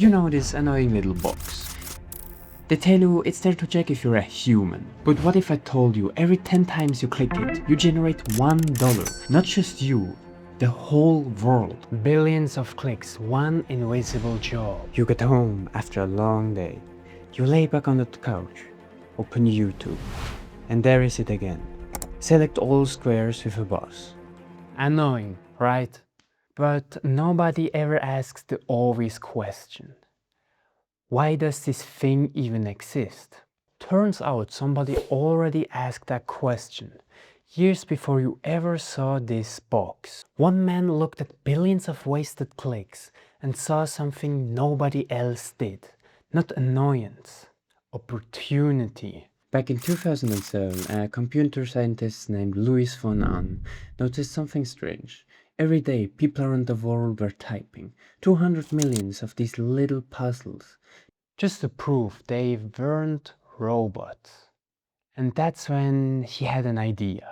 You know this annoying little box. They tell you it's there to check if you're a human. But what if I told you every 10 times you click it, you generate $1? Not just you, the whole world. Billions of clicks, one invisible job. You get home after a long day. You lay back on the couch, open YouTube, and there is it again. Select all squares with a bus. Annoying, right? But nobody ever asks the obvious question. Why does this thing even exist? Turns out somebody already asked that question years before you ever saw this box. One man looked at billions of wasted clicks and saw something nobody else did. Not annoyance, opportunity. Back in 2007, a computer scientist named Louis von Ahn noticed something strange. Every day, people around the world were typing 200 million of these little puzzles, just to prove they weren't robots. And that's when he had an idea.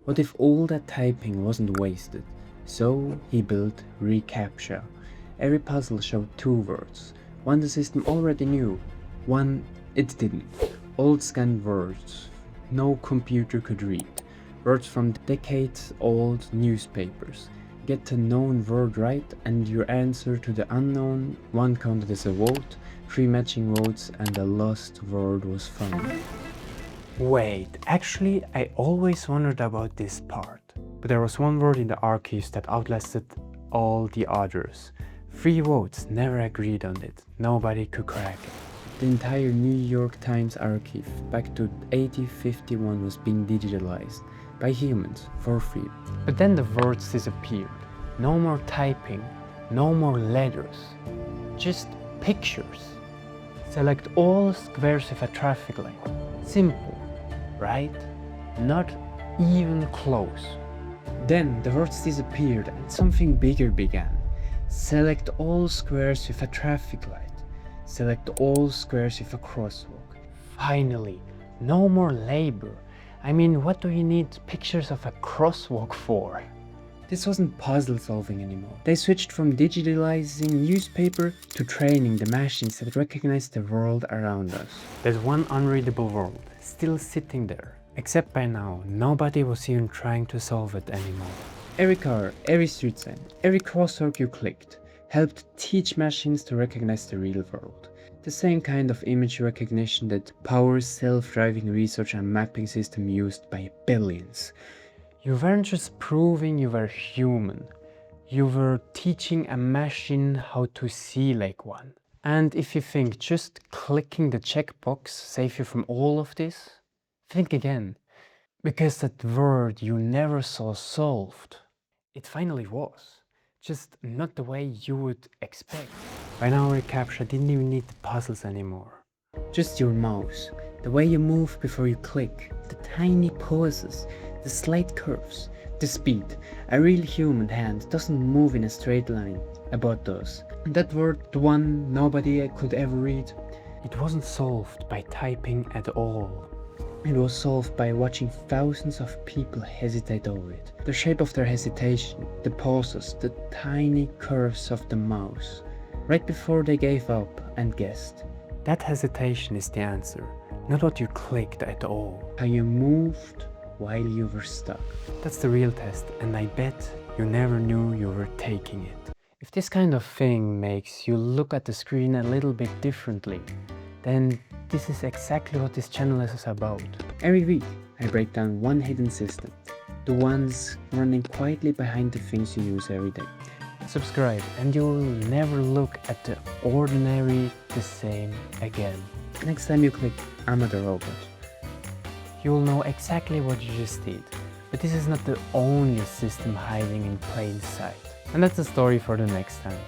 What if all that typing wasn't wasted? So he built reCAPTCHA. Every puzzle showed two words. One the system already knew, one it didn't. Old scanned words no computer could read. Words from decades-old newspapers. Get the known word right and your answer to the unknown. One counted as a vote, 3 matching votes, and the lost word was found. Wait, actually I always wondered about this part. But there was one word in the archives that outlasted all the others. 3 votes never agreed on it. Nobody could crack it. The entire New York Times archive back to 1851 was being digitalized by humans for free. But then the words disappeared. No more typing, no more letters, just pictures. Select all squares with a traffic light. Simple, right? Not even close. Then the words disappeared and something bigger began. Select all squares with a traffic light. Select all squares with a crosswalk. Finally, no more labor. I mean, what do you need pictures of a crosswalk for? This wasn't puzzle solving anymore. They switched from digitalizing newspaper to training the machines that recognize the world around us. There's one unreadable world, still sitting there. Except by now, nobody was even trying to solve it anymore. Every car, every street sign, every crosswalk you clicked helped teach machines to recognize the real world. The same kind of image recognition that powers self-driving research and mapping system used by billions. You weren't just proving you were human, you were teaching a machine how to see like one. And if you think just clicking the checkbox saves you from all of this, think again. Because that word you never saw solved, it finally was. Just not the way you would expect. By now reCAPTCHA didn't even need the puzzles anymore. Just your mouse, the way you move before you click, the tiny pauses, the slight curves, the speed. A real human hand doesn't move in a straight line. About those. That word, the one nobody could ever read, it wasn't solved by typing at all. It was solved by watching thousands of people hesitate over it. The shape of their hesitation, the pauses, the tiny curves of the mouse. Right before they gave up and guessed. That hesitation is the answer, not what you clicked at all. How you moved while you were stuck. That's the real test, and I bet you never knew you were taking it. If this kind of thing makes you look at the screen a little bit differently, then this is exactly what this channel is about. Every week, I break down one hidden system. The ones running quietly behind the things you use every day. Subscribe and you will never look at the ordinary the same again. Next time you click I'm a robot, you will know exactly what you just did. But this is not the only system hiding in plain sight. And that's the story for the next time.